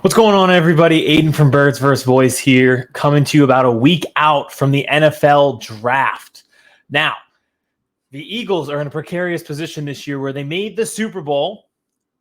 What's going on, everybody? Aidan from Birds vs. Boys here, coming to you about a week out from the NFL draft. Now, the Eagles are in a precarious position this year where they made the Super Bowl,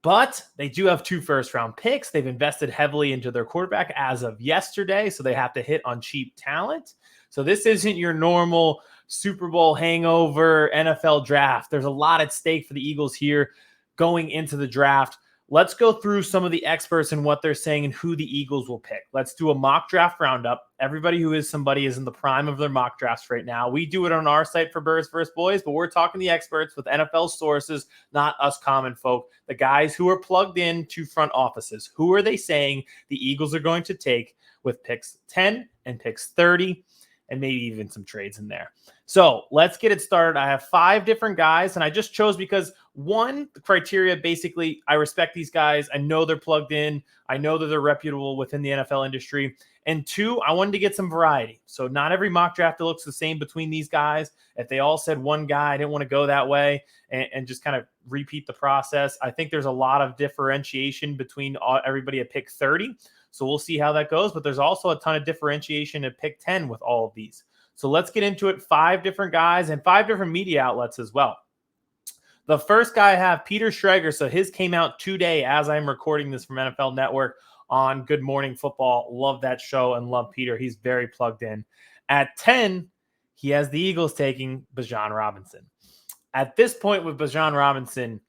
but they do have 2 first-round picks. They've invested heavily into their quarterback as of yesterday, so they have to hit on cheap talent. So this isn't your normal Super Bowl hangover NFL draft. There's a lot at stake for the Eagles here going into the draft. Let's go through some of the experts and what they're saying and who the Eagles will pick. Let's do a mock draft roundup. Everybody who is somebody is in the prime of their mock drafts right now. We do it on our site for Birds vs. Boys, but we're talking the experts with NFL sources, not us common folk, the guys who are plugged in to front offices. Who are they saying the Eagles are going to take with picks 10 and picks 30? And maybe even some trades in there. So let's get it started. I have 5 different guys, and I just chose because one, the criteria, basically, I respect these guys. I know they're plugged in. I know that they're reputable within the NFL industry. And 2, I wanted to get some variety. So not every mock draft looks the same between these guys. If they all said one guy, I didn't want to go that way and just kind of repeat the process. I think there's a lot of differentiation between everybody at pick 30. So we'll see how that goes. But there's also a ton of differentiation at pick 10 with all of these. So let's get into it. 5 different guys and 5 different media outlets as well. The first guy I have, Peter Schrager. So his came out today as I'm recording this from NFL Network on Good Morning Football. Love that show and love Peter. He's very plugged in. At 10, he has the Eagles taking Bijan Robinson. At this point with Bijan Robinson,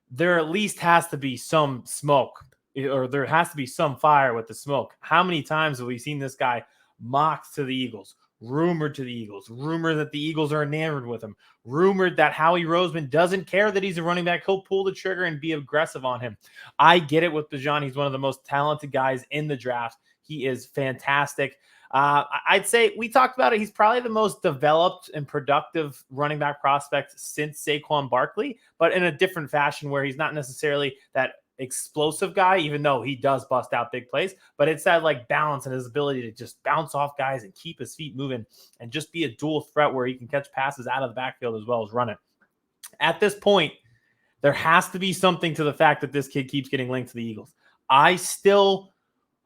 there at least has to be some smoke, or there has to be some fire with the smoke. How many times have we seen this guy mocked to the Eagles, rumored to the Eagles, rumored that the Eagles are enamored with him, rumored that Howie Roseman doesn't care that he's a running back. He'll pull the trigger and be aggressive on him. I get it with Bijan. He's one of the most talented guys in the draft. He is fantastic. I'd say we talked about it. He's probably the most developed and productive running back prospect since Saquon Barkley, but in a different fashion where he's not necessarily that explosive guy, even though he does bust out big plays, but it's that like balance and his ability to just bounce off guys and keep his feet moving and just be a dual threat where he can catch passes out of the backfield as well as run it. At this point, there has to be something to the fact that this kid keeps getting linked to the Eagles. I still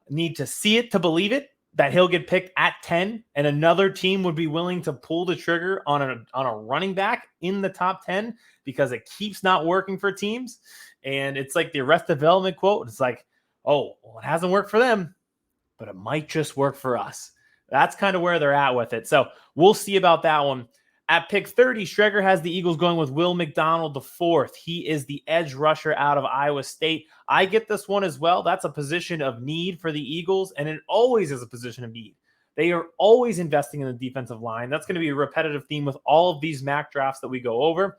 need to see it to believe it, that he'll get picked at 10 and another team would be willing to pull the trigger on a running back in the top 10 because it keeps not working for teams. And it's like the Arrested Development quote. It's like, oh, well, it hasn't worked for them, but it might just work for us. That's kind of where they're at with it. So we'll see about that one. At pick 30, Schreger has the Eagles going with Will McDonald IV. He is the edge rusher out of Iowa State. I get this one as well. That's a position of need for the Eagles, and it always is a position of need. They are always investing in the defensive line. That's going to be a repetitive theme with all of these mock drafts that we go over.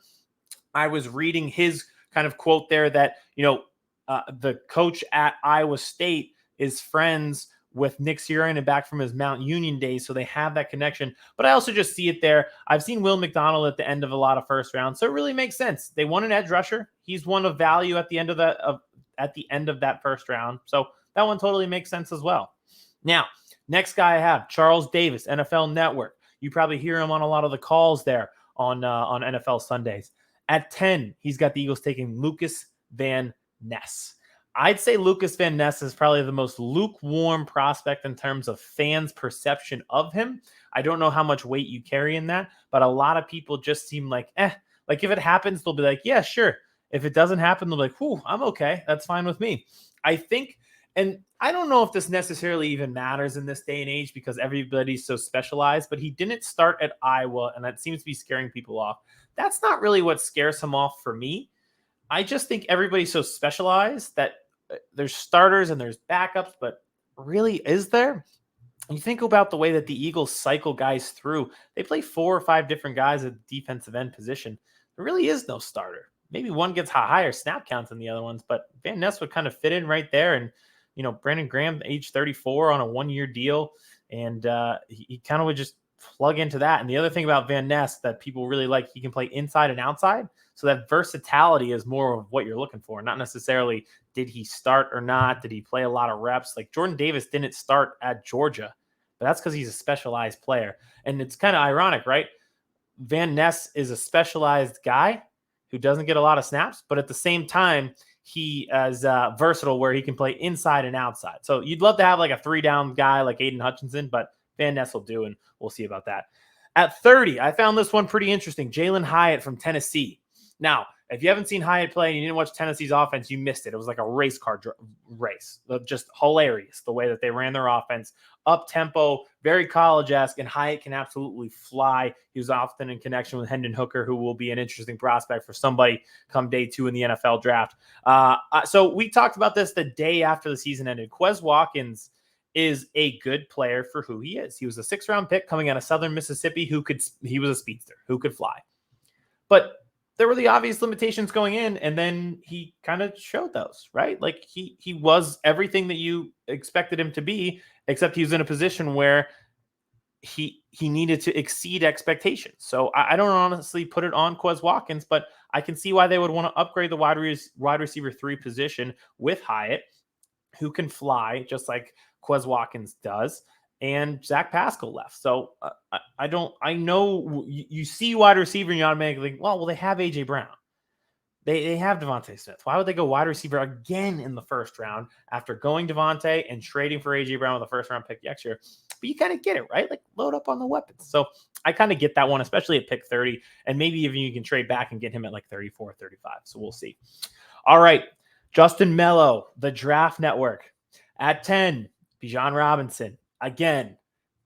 I was reading his kind of quote there that, the coach at Iowa State is friends with Nick Sirianni back from his Mount Union days, so they have that connection. But I also just see it there. I've seen Will McDonald at the end of a lot of first rounds, so it really makes sense. They want an edge rusher. He's one of value at the end of that first round, so that one totally makes sense as well. Now, next guy I have, Charles Davis, NFL Network. You probably hear him on a lot of the calls there on NFL Sundays. At 10, he's got the Eagles taking Lucas Van Ness. I'd say Lucas Van Ness is probably the most lukewarm prospect in terms of fans' perception of him. I don't know how much weight you carry in that, but a lot of people just seem like, like if it happens, they'll be like, yeah, sure. If it doesn't happen, they'll be like, whew, I'm okay. That's fine with me. I think, and I don't know if this necessarily even matters in this day and age because everybody's so specialized, but he didn't start at Iowa, and that seems to be scaring people off. That's not really what scares him off for me. I just think everybody's so specialized that there's starters and there's backups, but really, is there? You think about the way that the Eagles cycle guys through. They play 4 or 5 different guys at the defensive end position. There really is no starter. Maybe one gets higher snap counts than the other ones, but Van Ness would kind of fit in right there. And, Brandon Graham, age 34 on a 1-year deal. And he kind of would just plug into that. And the other thing about Van Ness that people really like, he can play inside and outside. So that versatility is more of what you're looking for, not necessarily did he start or not? Did he play a lot of reps? Like Jordan Davis didn't start at Georgia, but that's because he's a specialized player. And it's kind of ironic, right? Van Ness is a specialized guy who doesn't get a lot of snaps, but at the same time, he is versatile where he can play inside and outside. So you'd love to have like a 3-down guy like Aiden Hutchinson, but Van Ness will do, and we'll see about that. At 30, I found this one pretty interesting. Jalen Hyatt from Tennessee. Now, if you haven't seen Hyatt play and you didn't watch Tennessee's offense, you missed it. It was like a race car race. Just hilarious the way that they ran their offense. Up-tempo, very college-esque, and Hyatt can absolutely fly. He was often in connection with Hendon Hooker, who will be an interesting prospect for somebody come day 2 in the NFL draft. So we talked about this the day after the season ended. Quez Watkins is a good player for who he is. He was a 6th-round pick coming out of Southern Mississippi he was a speedster who could fly. But there were the obvious limitations going in, and then he kind of showed those, right? Like he was everything that you expected him to be, except he was in a position where he needed to exceed expectations. So I don't honestly put it on Quez Watkins, but I can see why they would want to upgrade the wide receiver 3 position with Hyatt, who can fly just like Quez Watkins does. And Zach Pascal left. So I know you see wide receiver and you automatically think, well, they have AJ Brown. They have Devontae Smith. Why would they go wide receiver again in the first round after going Devontae and trading for AJ Brown with a 1st-round pick next year? But you kind of get it, right? Like load up on the weapons. So I kind of get that one, especially at pick 30. And maybe even you can trade back and get him at like 34, 35. So we'll see. All right. Justin Mello, the Draft Network. At 10, Bijan Robinson. Again,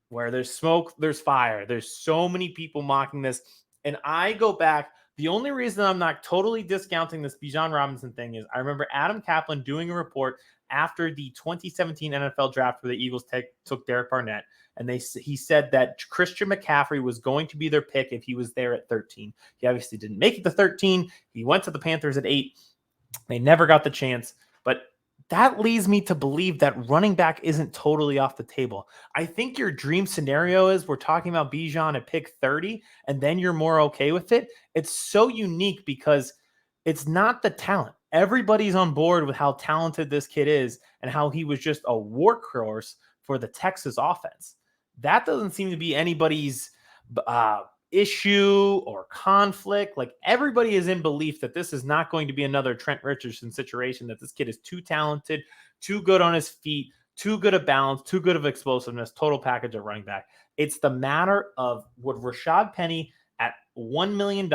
where there's smoke, there's fire. There's so many people mocking this. And I go back. The only reason I'm not totally discounting this Bijan Robinson thing is I remember Adam Kaplan doing a report after the 2017 NFL draft where the Eagles took Derek Barnett. And he said that Christian McCaffrey was going to be their pick if he was there at 13. He obviously didn't make it to 13. He went to the Panthers at 8. They never got the chance. But that leads me to believe that running back isn't totally off the table. I think your dream scenario is we're talking about Bijan at pick 30, and then you're more okay with it. It's so unique because it's not the talent. Everybody's on board with how talented this kid is and how he was just a workhorse for the Texas offense. That doesn't seem to be anybody's issue or conflict. Like everybody is in belief that this is not going to be another Trent Richardson situation, that this kid is too talented, too good on his feet, too good of balance, too good of explosiveness, total package of running back. It's the matter of would Rashad Penny at $1 million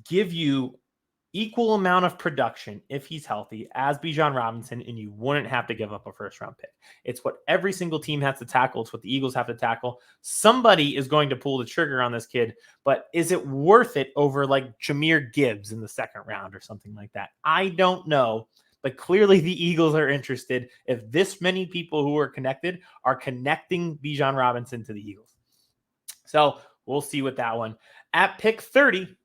give you equal amount of production if he's healthy as Bijan Robinson, and you wouldn't have to give up a 1st-round pick. It's what every single team has to tackle. It's what the Eagles have to tackle. Somebody is going to pull the trigger on this kid, but is it worth it over like Jahmyr Gibbs in the 2nd round or something like that? I don't know, but clearly the Eagles are interested if this many people who are connected are connecting Bijan Robinson to the Eagles. So we'll see with that one. At pick 30,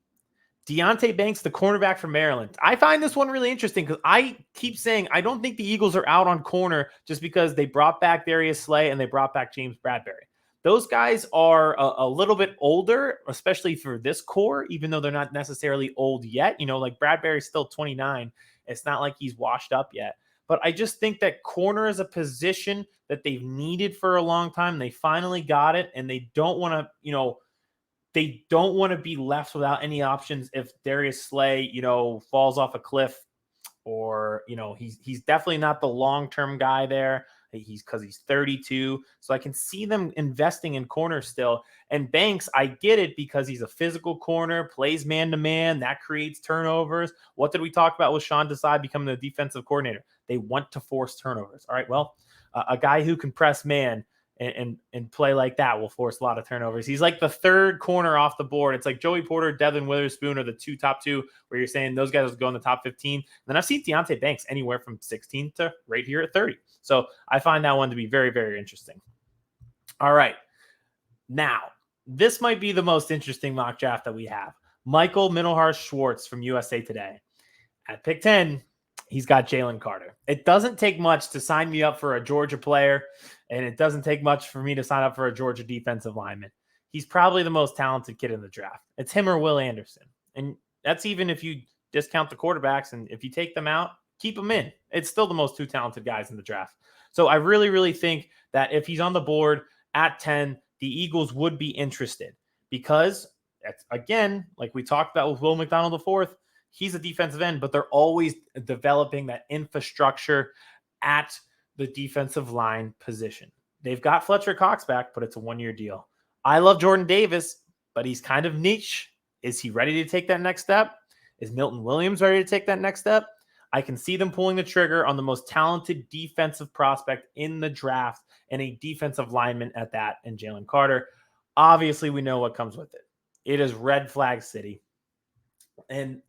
Deonte Banks, the cornerback from Maryland. I find this one really interesting because I keep saying I don't think the Eagles are out on corner just because they brought back Darius Slay and they brought back James Bradbury. Those guys are a little bit older, especially for this core, even though they're not necessarily old yet. You know, like Bradbury's still 29. It's not like he's washed up yet. But I just think that corner is a position that they've needed for a long time. They finally got it, and they don't want to, they don't want to be left without any options if Darius Slay, falls off a cliff, or, he's definitely not the long-term guy there. He's 32. So I can see them investing in corner still. And Banks, I get it because he's a physical corner, plays man-to-man. That creates turnovers. What did we talk about with Sean Desai becoming the defensive coordinator? They want to force turnovers. All right, well, a guy who can press man and play like that will force a lot of turnovers. He's like the 3rd corner off the board. It's like Joey Porter, Devin Witherspoon are the top two where you're saying those guys will go in the top 15. And then I've seen Deonte Banks anywhere from 16 to right here at 30. So I find that one to be very, very interesting. All right. Now, this might be the most interesting mock draft that we have. Michael Minelhurst Schwartz from USA Today. At pick 10, he's got Jalen Carter. It doesn't take much to sign me up for a Georgia player, and it doesn't take much for me to sign up for a Georgia defensive lineman. He's probably the most talented kid in the draft. It's him or Will Anderson. And that's even if you discount the quarterbacks, and if you take them out, keep them in. It's still the most 2 talented guys in the draft. So I really, really think that if he's on the board at 10, the Eagles would be interested because, again, like we talked about with Will McDonald IV, he's a defensive end, but they're always developing that infrastructure at the defensive line position. They've got Fletcher Cox back, but it's a one-year deal. I love Jordan Davis, but he's kind of niche. Is he ready to take that next step? Is Milton Williams ready to take that next step? I can see them pulling the trigger on the most talented defensive prospect in the draft and a defensive lineman at that in Jalen Carter. Obviously, we know what comes with it. It is red flag city. And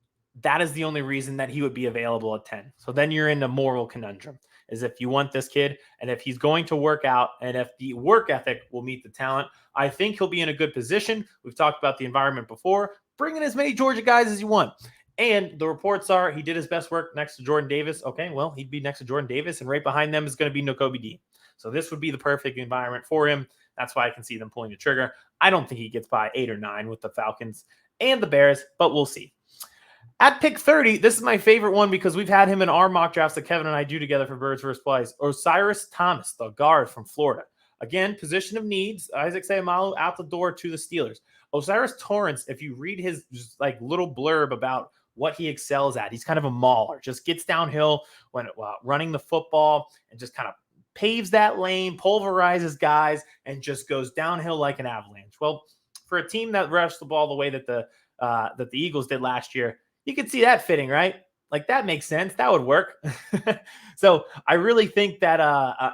that is the only reason that he would be available at 10. So then you're in a moral conundrum, is if you want this kid and if he's going to work out and if the work ethic will meet the talent, I think he'll be in a good position. We've talked about the environment before. Bring in as many Georgia guys as you want. And the reports are he did his best work next to Jordan Davis. Okay, well, he'd be next to Jordan Davis, and right behind them is going to be Nakobe Dean. So this would be the perfect environment for him. That's why I can see them pulling the trigger. I don't think he gets by 8 or 9 with the Falcons and the Bears, but we'll see. At pick 30, this is my favorite one because we've had him in our mock drafts that Kevin and I do together for Birds vs. Plays. Osiris Thomas, the guard from Florida. Again, position of needs. Isaac Seumalo out the door to the Steelers. Osiris Torrance, if you read his just like little blurb about what he excels at, he's kind of a mauler. Just gets downhill when running the football and just kind of paves that lane, pulverizes guys, and just goes downhill like an avalanche. Well, for a team that rushed the ball the way that the Eagles did last year, you could see that fitting, right? Like that makes sense. That would work. So I really think that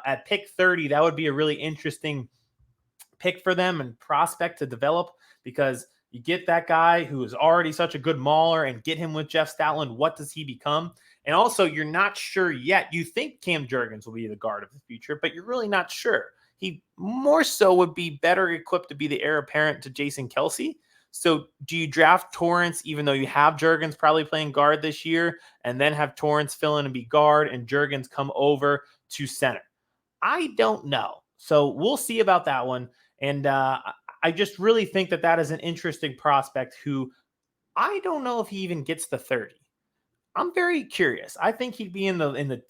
at pick 30, that would be a really interesting pick for them and prospect to develop because you get that guy who is already such a good mauler and get him with Jeff Stoutland. What does he become? And also, you're not sure yet. You think Cam Jurgens will be the guard of the future, but you're really not sure. He more so would be better equipped to be the heir apparent to Jason Kelce. So do you draft Torrance, even though you have Jurgens probably playing guard this year, and then have Torrance fill in and be guard and Jurgens come over to center? I don't know. So we'll see about that one. And I just really think that that is an interesting prospect who I don't know if he even gets the 30. I'm very curious. I think he'd be in the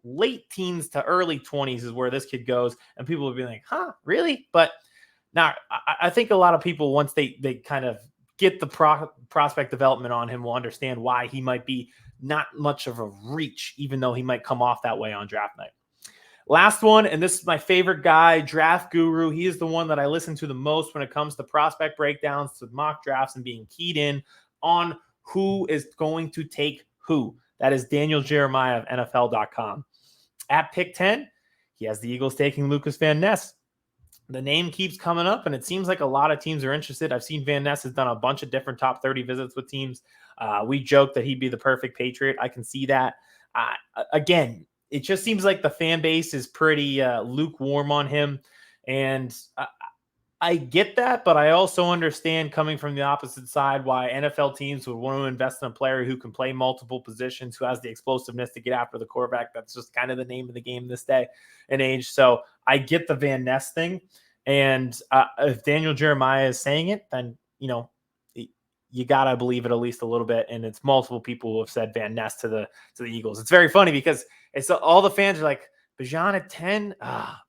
late teens to early 20s is where this kid goes. And people would be like, huh, really? But now, I think a lot of people, once they kind of get the prospect development on him, will understand why he might be not much of a reach, even though he might come off that way on draft night. Last one, and this is my favorite guy, Draft Guru. He is the one that I listen to the most when it comes to prospect breakdowns, to mock drafts, and being keyed in on who is going to take who. That is Daniel Jeremiah of NFL.com. At pick 10, he has the Eagles taking Lucas Van Ness. The name keeps coming up, and it seems like a lot of teams are interested. I've seen Van Ness has done a bunch of different top 30 visits with teams. We joked that he'd be the perfect Patriot. I can see that. Again, it just seems like the fan base is pretty lukewarm on him, and I get that, but I also understand coming from the opposite side why NFL teams would want to invest in a player who can play multiple positions, who has the explosiveness to get after the quarterback. That's just kind of the name of the game this day and age. So I get the Van Ness thing. And if Daniel Jeremiah is saying it, then, you got to believe it at least a little bit. And it's multiple people who have said Van Ness to the Eagles. It's very funny because it's all the fans are like, Bijan at 10,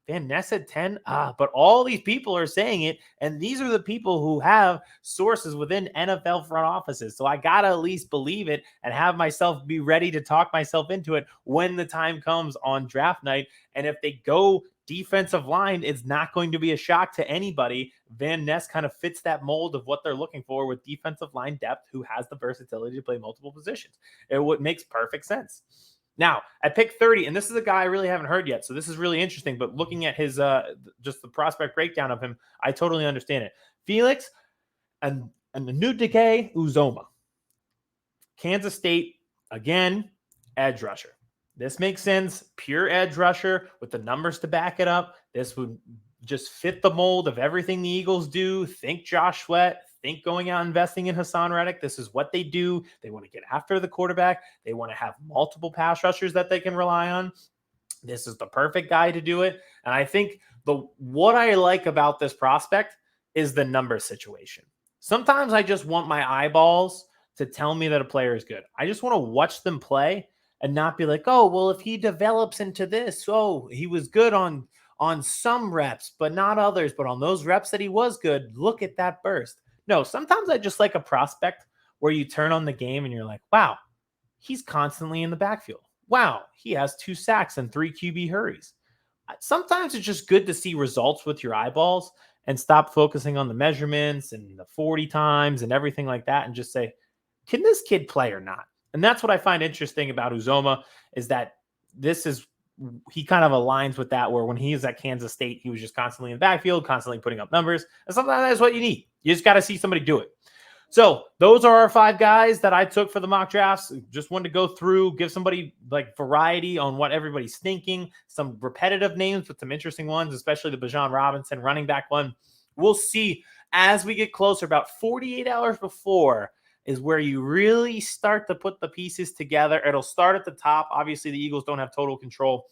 Van Ness at 10, but all these people are saying it, and these are the people who have sources within NFL front offices. So I got to at least believe it and have myself be ready to talk myself into it when the time comes on draft night. And if they go defensive line, it's not going to be a shock to anybody. Van Ness kind of fits that mold of what they're looking for with defensive line depth who has the versatility to play multiple positions. It makes perfect sense. Now, at pick 30, and this is a guy I really haven't heard yet, so this is really interesting, but looking at his just the prospect breakdown of him, I totally understand it. Felix and Anudike Uzoma. Kansas State, again, edge rusher. This makes sense. Pure edge rusher with the numbers to back it up. This would just fit the mold of everything the Eagles do. Think Josh Sweat. Think going out investing in Hassan Reddick. This is what they do. They want to get after the quarterback. They want to have multiple pass rushers that they can rely on. This is the perfect guy to do it. And I think what I like about this prospect is the number situation. Sometimes I just want my eyeballs to tell me that a player is good. I just want to watch them play and not be like, oh, well, if he develops into this, oh, he was good on some reps, but not others. But on those reps that he was good, look at that burst. No, sometimes I just like a prospect where you turn on the game and you're like, wow, he's constantly in the backfield. Wow, he has 2 sacks and 3 QB hurries. Sometimes it's just good to see results with your eyeballs and stop focusing on the measurements and the 40 times and everything like that and just say, can this kid play or not? And that's what I find interesting about Uzomah is that he kind of aligns with that, where when he was at Kansas State, he was just constantly in the backfield, constantly putting up numbers. And sometimes that's what you need. You just got to see somebody do it. So those are our 5 guys that I took for the mock drafts. Just wanted to go through, give somebody like variety on what everybody's thinking, some repetitive names, but some interesting ones, especially the Bijan Robinson running back one. We'll see as we get closer. About 48 hours before is where you really start to put the pieces together. It'll start at the top. Obviously, the Eagles don't have total control.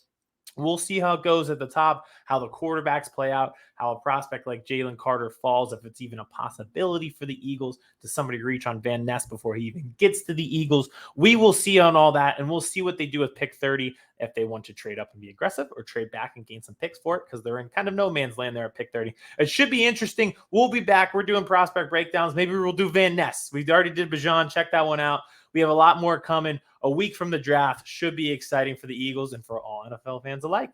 We'll see how it goes at the top, how the quarterbacks play out, how a prospect like Jalen Carter falls, if it's even a possibility for the Eagles. Does somebody reach on Van Ness before he even gets to the Eagles? We will see on all that, and we'll see what they do with pick 30, if they want to trade up and be aggressive or trade back and gain some picks for it, because they're in kind of no man's land there at pick 30. It should be interesting. We'll be back. We're doing prospect breakdowns. Maybe we'll do Van Ness. We already did Bijan. Check that one out. We have a lot more coming. A week from the draft should be exciting for the Eagles and for all NFL fans alike.